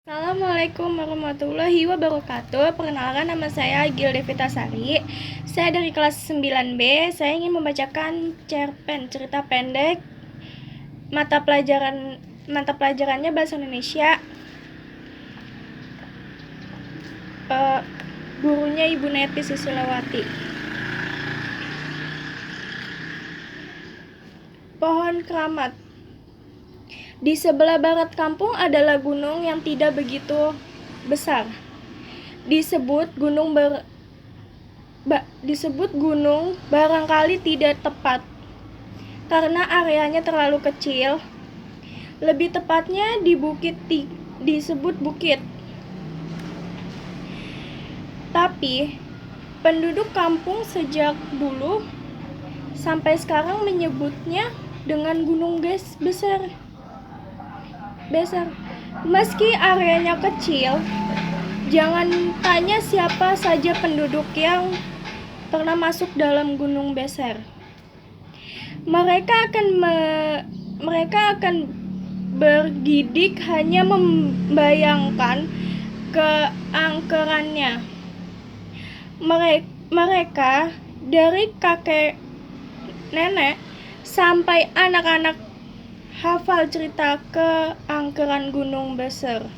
Assalamualaikum warahmatullahi wabarakatuh. Perkenalkan, nama saya Gilde Vitasari. Saya dari kelas 9B. Saya ingin membacakan cerpen cerita pendek. Mata pelajarannya bahasa Indonesia. Gurunya Ibu Neti Susilawati. Pohon keramat. Di sebelah barat kampung adalah gunung yang tidak begitu besar. Disebut gunung barangkali tidak tepat karena areanya terlalu kecil. Lebih tepatnya disebut bukit. Tapi penduduk kampung sejak dulu sampai sekarang menyebutnya dengan gunung besar. Meski areanya kecil, jangan tanya siapa saja penduduk yang pernah masuk dalam gunung besar. Mereka akan bergidik hanya membayangkan keangkerannya. Mereka dari kakek nenek sampai anak-anak hafal cerita keangkeran gunung besar.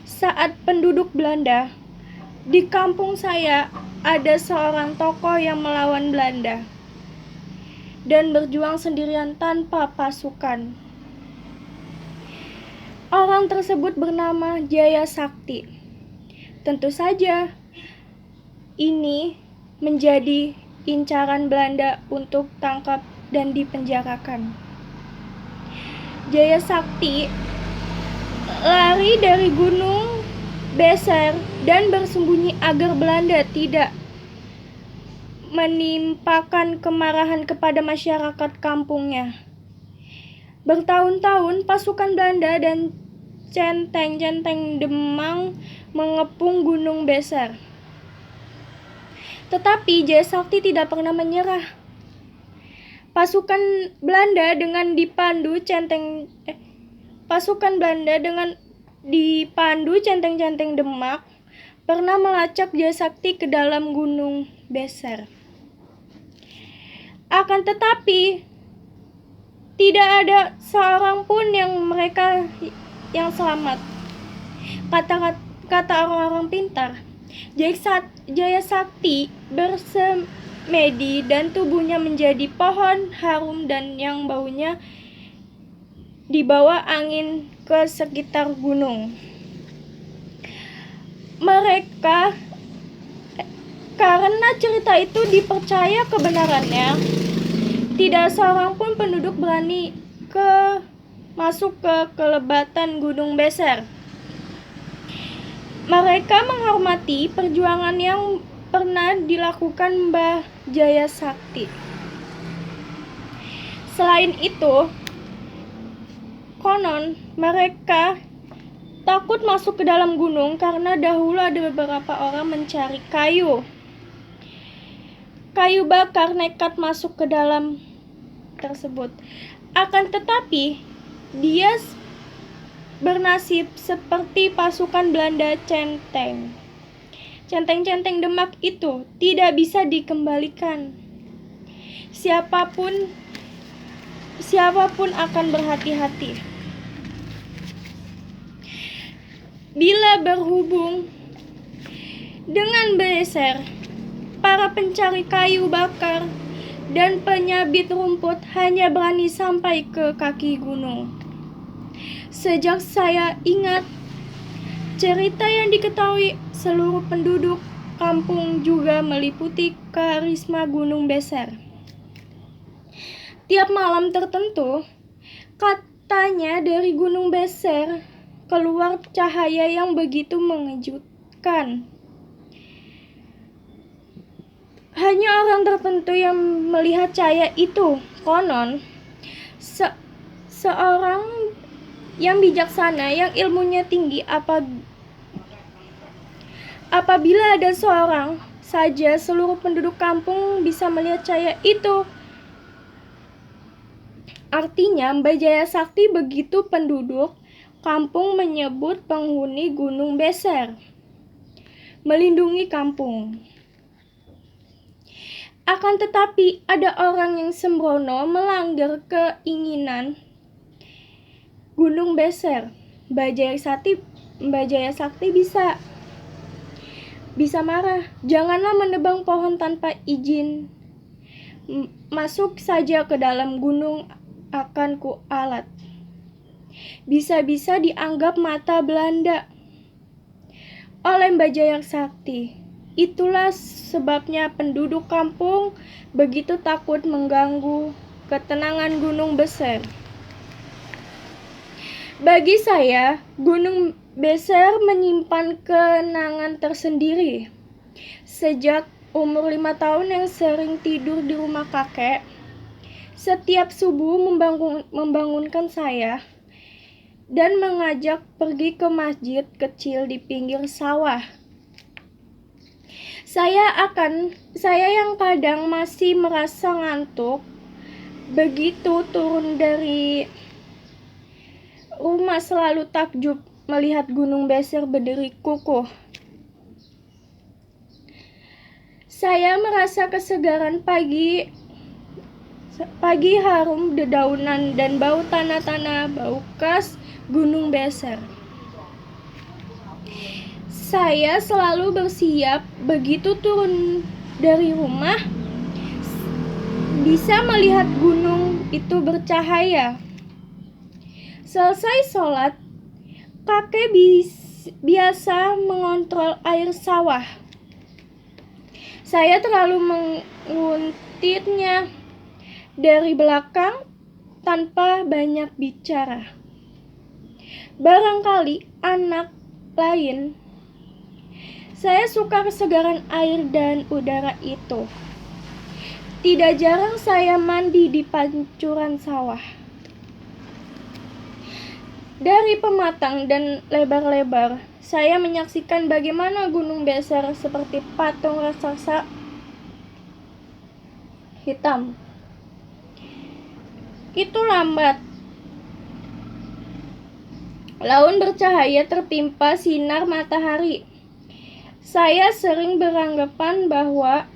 Saat penduduk Belanda di kampung saya, ada seorang tokoh yang melawan Belanda dan berjuang sendirian tanpa pasukan. Orang tersebut bernama Jaya Sakti. Tentu saja ini menjadi incaran Belanda untuk tangkap dan dipenjarakan. Jaya Sakti lari dari gunung besar dan bersembunyi agar Belanda tidak menimpakan kemarahan kepada masyarakat kampungnya. Bertahun-tahun pasukan Belanda dan centeng-centeng Demang mengepung gunung besar. Tetapi Jaya Sakti tidak pernah menyerah. Pasukan Belanda dengan dipandu centeng-centeng Demak pernah melacak Jaya Sakti ke dalam gunung besar. Akan tetapi tidak ada seorang pun yang selamat. Kata orang-orang pintar, Jaya Sakti bersemedi dan tubuhnya menjadi pohon harum dan yang baunya dibawa angin ke sekitar gunung. Karena cerita itu dipercaya kebenarannya, tidak seorang pun penduduk berani masuk ke kelebatan gunung besar. Mereka menghormati perjuangan yang pernah dilakukan Mbah Jaya Sakti. Selain itu, konon mereka takut masuk ke dalam gunung karena dahulu ada beberapa orang mencari kayu bakar nekat masuk ke dalam tersebut. Akan tetapi dia bernasib seperti pasukan Belanda centeng-centeng Demak itu tidak bisa dikembalikan. Siapapun akan berhati-hati. Bila berhubung dengan beser, para pencari kayu bakar dan penyabit rumput hanya berani sampai ke kaki gunung. Sejak saya ingat, cerita yang diketahui seluruh penduduk kampung juga meliputi karisma gunung besar. Tiap malam tertentu, katanya dari gunung besar keluar cahaya yang begitu mengejutkan. Hanya orang tertentu yang melihat cahaya itu. Konon, seorang yang bijaksana, yang ilmunya tinggi, apabila ada seorang saja, seluruh penduduk kampung bisa melihat cahaya itu. Artinya Mbah Jaya Sakti begitu penduduk kampung menyebut penghuni Gunung Beser, melindungi kampung. Akan tetapi ada orang yang sembrono melanggar keinginan Gunung Beser. Mbak Jaya Sakti bisa marah. Janganlah menebang pohon tanpa izin. Masuk saja ke dalam gunung, akan kualat. Bisa-bisa dianggap mata Belanda oleh Mbak Jaya Sakti. Itulah sebabnya penduduk kampung begitu takut mengganggu ketenangan Gunung Beser. Bagi saya, Gunung Beser menyimpan kenangan tersendiri. Sejak umur 5 tahun yang sering tidur di rumah kakek, setiap subuh membangunkan saya dan mengajak pergi ke masjid kecil di pinggir sawah. Saya yang kadang masih merasa ngantuk, begitu turun dari rumah selalu takjub melihat Gunung Beser berdiri kukuh. Saya merasa kesegaran pagi harum dedaunan dan bau tanah-tanah, bau khas Gunung Beser. Saya selalu bersiap begitu turun dari rumah, bisa melihat gunung itu bercahaya. Selesai sholat, kakek biasa mengontrol air sawah. Saya terlalu menguntitnya dari belakang tanpa banyak bicara. Barangkali anak lain. Saya suka kesegaran air dan udara itu. Tidak jarang saya mandi di pancuran sawah. Dari pematang dan lebar-lebar, saya menyaksikan bagaimana Gunung Beser seperti patung raksasa hitam. Itu lambat. Laun bercahaya tertimpa sinar matahari. Saya sering beranggapan bahwa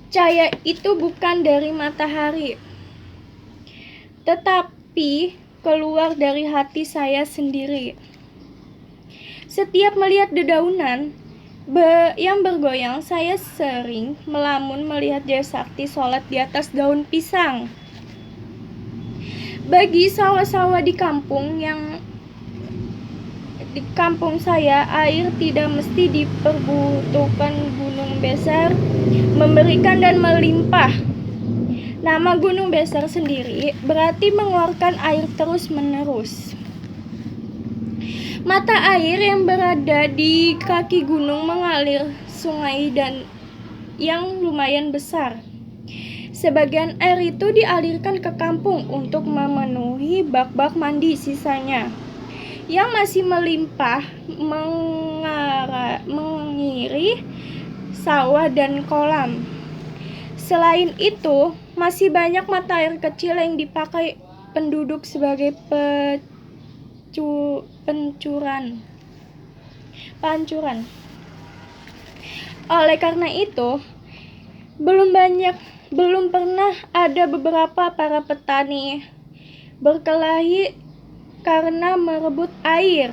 cahaya itu bukan dari matahari, tetapi keluar dari hati saya sendiri. Setiap melihat dedaunan yang bergoyang, saya sering melamun melihat Jaya Sakti sholat di atas daun pisang. Bagi sawah-sawah di kampung saya, air tidak mesti diperbutuhkan. Gunung Beser memberikan dan melimpah. Nama Gunung Beser sendiri berarti mengeluarkan air terus-menerus. Mata air yang berada di kaki gunung mengalir sungai dan yang lumayan besar. Sebagian air itu dialirkan ke kampung untuk memenuhi bak-bak mandi sisanya, yang masih melimpah mengiri sawah dan kolam. Selain itu, masih banyak mata air kecil yang dipakai penduduk sebagai pancuran. Oleh karena itu, belum pernah ada beberapa para petani berkelahi karena merebut air.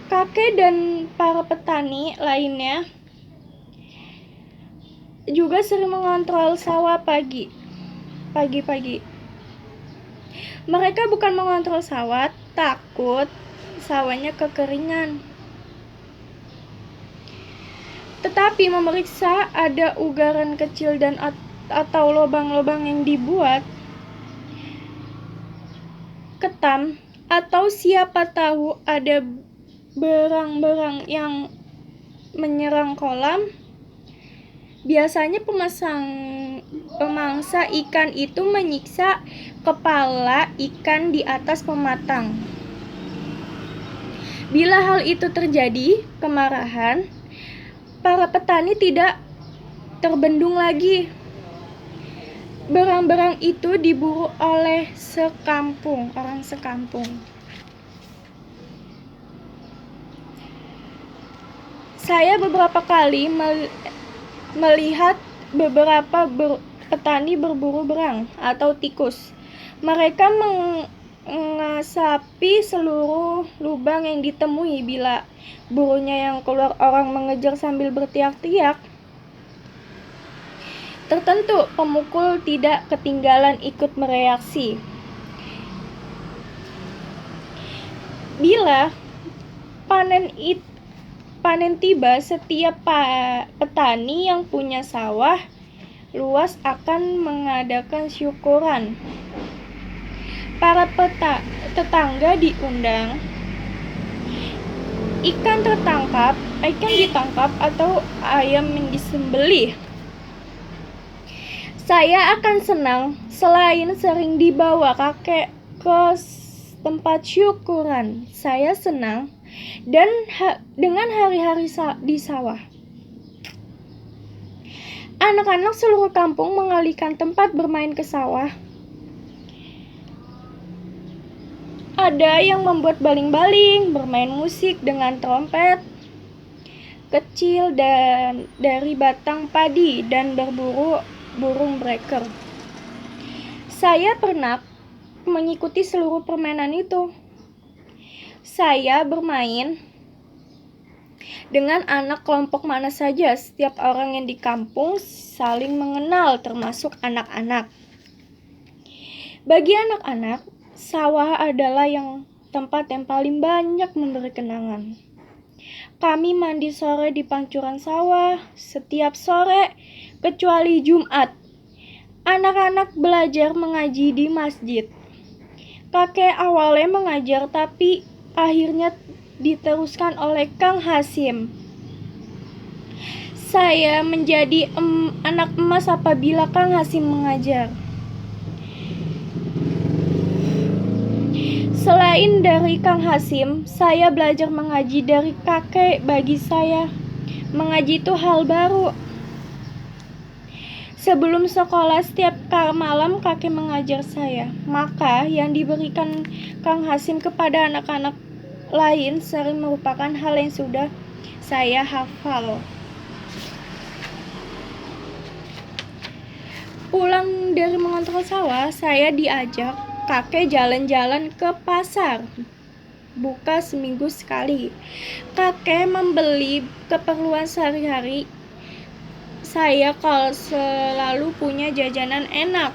Kakek dan para petani lainnya juga sering mengontrol sawah pagi-pagi. Mereka bukan mengontrol sawah, takut sawahnya kekeringan, tetapi memeriksa ada ugaran kecil dan atau lubang-lubang yang dibuat ketam, atau siapa tahu ada berang-berang yang menyerang kolam. Biasanya pemangsa ikan itu menyiksa kepala ikan di atas pematang. Bila hal itu terjadi, kemarahan para petani tidak terbendung lagi. Berang-berang itu diburu oleh orang sekampung. Saya beberapa kali melihat beberapa petani berburu berang atau tikus. Mereka mengasapi seluruh lubang yang ditemui. Bila burunya yang keluar, orang mengejar sambil berteriak-teriak. Tertentu pemukul tidak ketinggalan ikut mereaksi. Bila panen tiba, setiap petani yang punya sawah luas akan mengadakan syukuran. Para tetangga diundang. Ikan ditangkap atau ayam yang disembelih. Saya akan senang selain sering dibawa kakek ke tempat syukuran. Saya senang dengan hari-hari di sawah. Anak-anak seluruh kampung mengalihkan tempat bermain ke sawah. Ada yang membuat baling-baling, bermain musik dengan trompet kecil dan dari batang padi, dan berburu burung breaker. Saya pernah mengikuti seluruh permainan itu. Saya bermain dengan anak kelompok mana saja. Setiap orang yang di kampung saling mengenal, termasuk anak-anak. Bagi anak-anak, sawah adalah tempat yang paling banyak memberi kenangan. Kami mandi sore di pancuran sawah setiap sore, kecuali Jumat. Anak-anak belajar mengaji di masjid. Kakek awalnya mengajar, tapi akhirnya diteruskan oleh Kang Hasim. Saya menjadi anak emas apabila Kang Hasim mengajar. Selain dari Kang Hasim, saya belajar mengaji dari kakek. Bagi saya, mengaji itu hal baru. Sebelum sekolah, setiap malam kakek mengajar saya. Maka yang diberikan Kang Hasim kepada anak-anak lain sering merupakan hal yang sudah saya hafal. Pulang dari mengontrol sawah, saya diajak kakek jalan-jalan ke pasar. Buka seminggu sekali. Kakek membeli keperluan sehari-hari. Saya kalau selalu punya jajanan enak.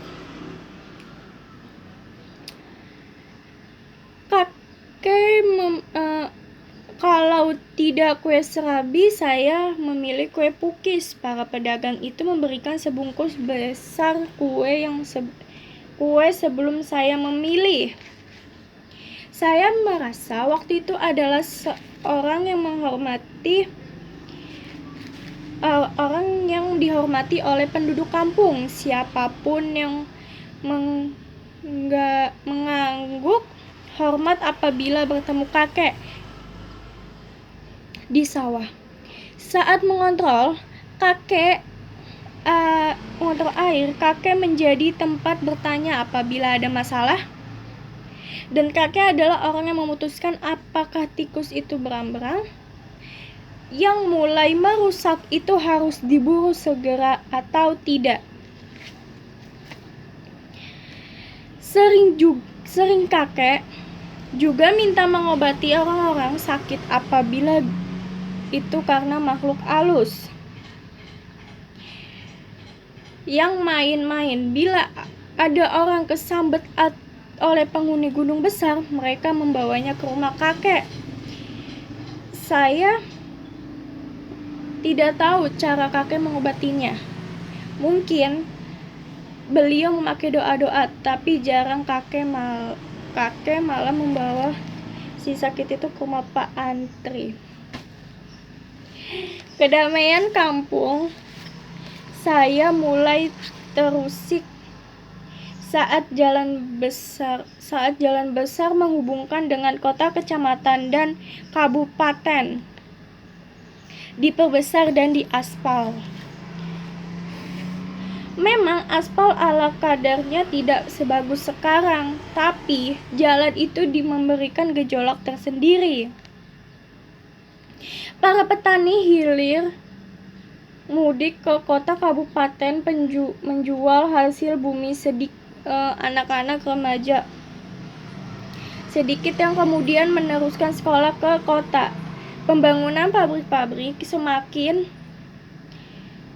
Kakek kalau tidak kue serabi, saya memilih kue pukis. Para pedagang itu memberikan sebungkus besar kue sebelum saya memilih. Saya merasa waktu itu adalah seorang yang orang yang dihormati oleh penduduk kampung. Siapapun yang mengangguk hormat apabila bertemu kakek di sawah. Saat mengontrol air, kakek menjadi tempat bertanya apabila ada masalah. Dan kakek adalah orang yang memutuskan apakah tikus itu berang-berang yang mulai merusak itu harus diburu segera atau tidak. Sering kakek juga minta mengobati orang-orang sakit apabila itu karena makhluk halus yang main-main. Bila ada orang kesambet oleh penghuni gunung besar, mereka membawanya ke rumah kakek. Saya tidak tahu cara kakek mengobatinya. Mungkin beliau memakai doa-doa, tapi jarang kakek malah membawa si sakit itu ke rumah Pak Antri. Kedamaian kampung saya mulai terusik saat jalan besar menghubungkan dengan kota, kecamatan, dan kabupaten diperbesar dan diaspal. Memang aspal ala kadarnya tidak sebagus sekarang, tapi jalan itu memberikan gejolak tersendiri. Para petani hilir mudik ke kota kabupaten menjual hasil bumi anak-anak remaja sedikit yang kemudian meneruskan sekolah ke kota. Pembangunan pabrik-pabrik semakin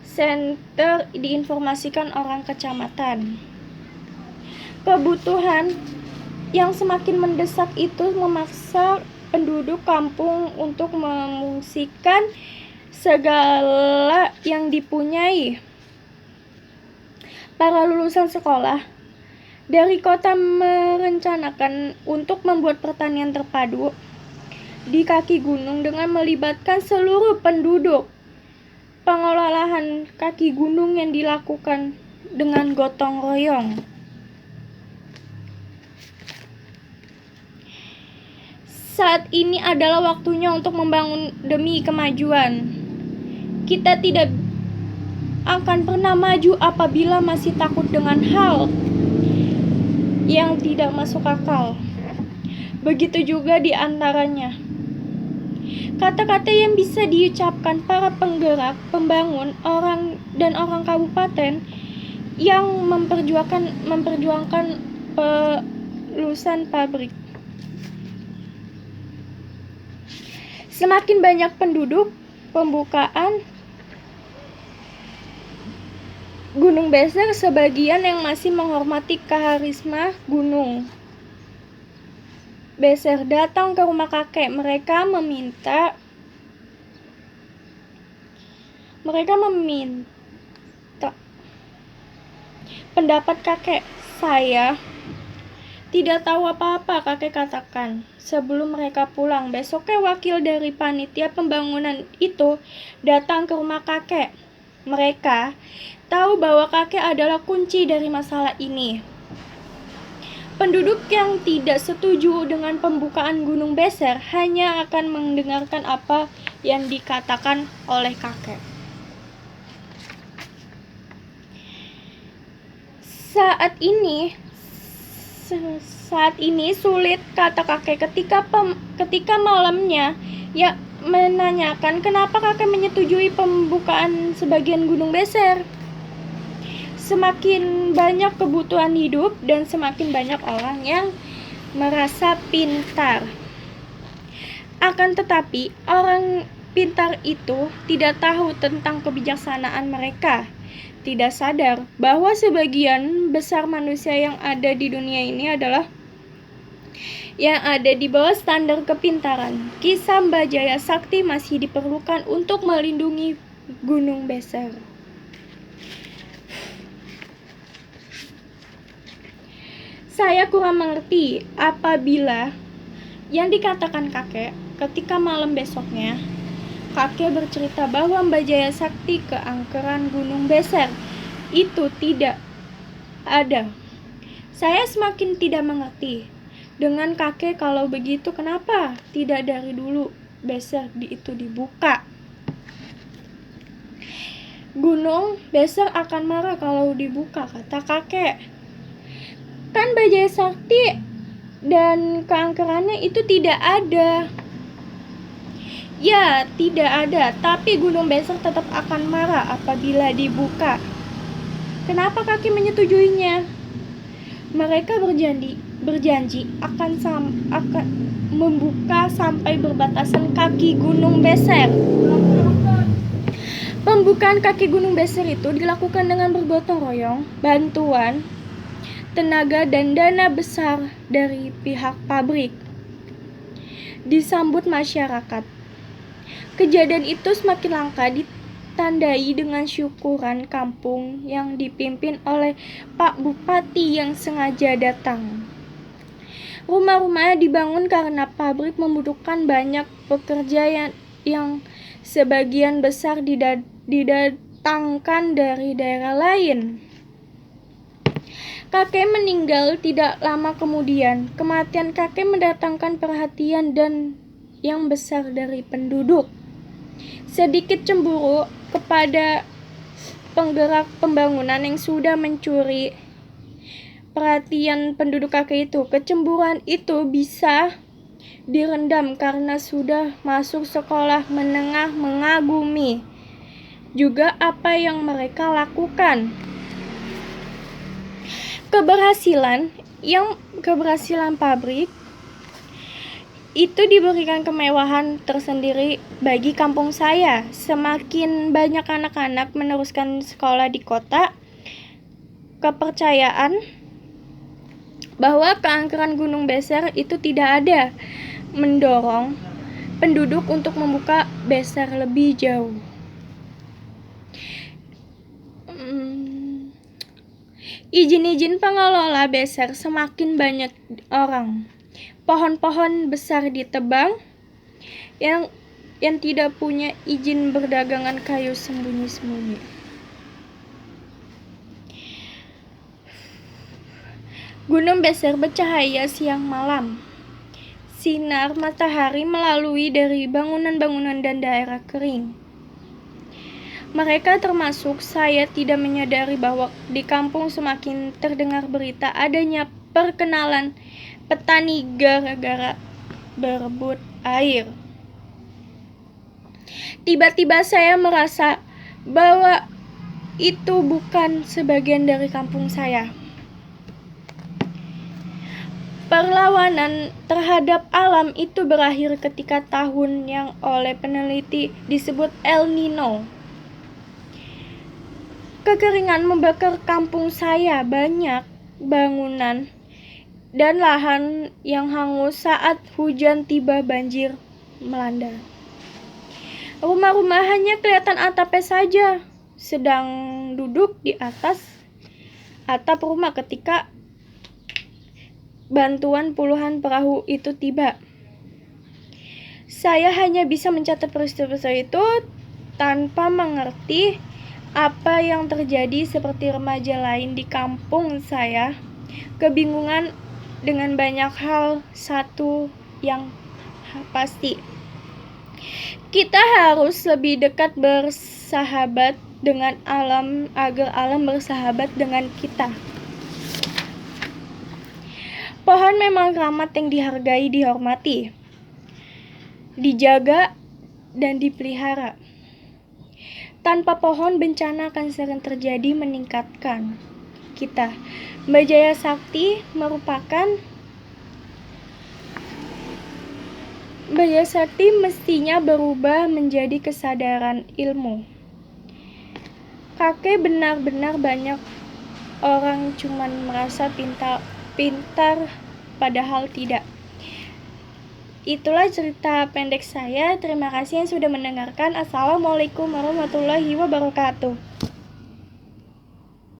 senter diinformasikan orang kecamatan. Kebutuhan yang semakin mendesak itu memaksa penduduk kampung untuk mengungsikan segala yang dipunyai. Para lulusan sekolah dari kota merencanakan untuk membuat pertanian terpadu di kaki gunung dengan melibatkan seluruh penduduk. Pengelolaan kaki gunung yang dilakukan dengan gotong royong. Saat ini adalah waktunya untuk membangun demi kemajuan. Kita tidak akan pernah maju apabila masih takut dengan hal yang tidak masuk akal. Begitu juga di antaranya kata-kata yang bisa diucapkan para penggerak, pembangun, orang kabupaten yang memperjuangkan pelulusan pabrik. Semakin banyak penduduk, pembukaan Gunung Beser sebagian yang masih menghormati karisma Gunung Beser datang ke rumah kakek. Mereka meminta pendapat kakek. Saya tidak tahu apa-apa, kakek katakan sebelum mereka pulang. Besoknya wakil dari panitia pembangunan itu datang ke rumah kakek. Mereka tahu bahwa kakek adalah kunci dari masalah ini. Penduduk yang tidak setuju dengan pembukaan Gunung Beser hanya akan mendengarkan apa yang dikatakan oleh kakek. Saat ini sulit, kata kakek ketika malamnya ya menanyakan kenapa kakek menyetujui pembukaan sebagian Gunung Beser. Semakin banyak kebutuhan hidup dan semakin banyak orang yang merasa pintar. Akan tetapi, orang pintar itu tidak tahu tentang kebijaksanaan mereka. Tidak sadar bahwa sebagian besar manusia yang ada di dunia ini adalah yang ada di bawah standar kepintaran. Kisah Mbak Jaya Sakti masih diperlukan untuk melindungi Gunung Beser. Saya kurang mengerti apabila yang dikatakan kakek ketika malam besoknya. Kakek bercerita bahwa Mbak Jaya Sakti ke angkeran Gunung Beser itu tidak ada. Saya semakin tidak mengerti dengan kakek. Kalau begitu kenapa tidak dari dulu Beser itu dibuka? Gunung Beser akan marah kalau dibuka, kata kakek. Kan Mbak Jaya Sakti dan keangkerannya itu tidak ada. Ya, tidak ada, tapi Gunung Beser tetap akan marah apabila dibuka. Kenapa kakek menyetujuinya? Mereka berjanji akan membuka sampai berbatasan kaki Gunung Beser. Pembukaan kaki Gunung Beser itu dilakukan dengan bergotong royong, bantuan tenaga dan dana besar dari pihak pabrik. Disambut masyarakat. Kejadian itu semakin langka ditandai dengan syukuran kampung yang dipimpin oleh Pak Bupati yang sengaja datang. Rumah-rumahnya dibangun karena pabrik membutuhkan banyak pekerja yang sebagian besar didatangkan dari daerah lain. Kakek meninggal tidak lama kemudian. Kematian kakek mendatangkan perhatian dan yang besar dari penduduk. Sedikit cemburu kepada penggerak pembangunan yang sudah mencuri perhatian penduduk kakek itu. Kecemburuan itu bisa direndam karena sudah masuk sekolah menengah mengagumi juga apa yang mereka lakukan. Keberhasilan pabrik itu diberikan kemewahan tersendiri bagi kampung saya. Semakin banyak anak-anak meneruskan sekolah di kota, kepercayaan bahwa keangkeran Gunung Beser itu tidak ada mendorong penduduk untuk membuka Beser lebih jauh. Izin-izin pengelola Beser semakin banyak orang. Pohon-pohon besar ditebang yang tidak punya izin berdagangan kayu sembunyi-sembunyi. Gunung Beser bercahaya siang malam. Sinar matahari melalui dari bangunan-bangunan dan daerah kering. Mereka termasuk saya tidak menyadari bahwa di kampung semakin terdengar berita adanya perkenalan petani gara-gara berebut air. Tiba-tiba saya merasa bahwa itu bukan sebagian dari kampung saya. Perlawanan terhadap alam itu berakhir ketika tahun yang oleh peneliti disebut El Nino. Kekeringan membakar kampung saya, banyak bangunan dan lahan yang hangus saat hujan tiba, banjir melanda. Rumah-rumah hanya kelihatan atapnya saja, sedang duduk di atas atap rumah ketika bantuan puluhan perahu itu tiba. Saya hanya bisa mencatat peristiwa itu tanpa mengerti apa yang terjadi seperti remaja lain di kampung saya. Kebingungan dengan banyak hal, satu yang pasti. Kita harus lebih dekat bersahabat dengan alam agar alam bersahabat dengan kita. Pohon memang keramat yang dihargai, dihormati, dijaga, dan dipelihara. Tanpa pohon, bencana akan sering terjadi. Meningkatkan kita. Mbak Jaya Sakti mestinya berubah menjadi kesadaran ilmu. Kakek benar-benar banyak orang cuman merasa pintar padahal tidak. Itulah cerita pendek saya. Terima kasih yang sudah mendengarkan. Assalamualaikum warahmatullahi wabarakatuh.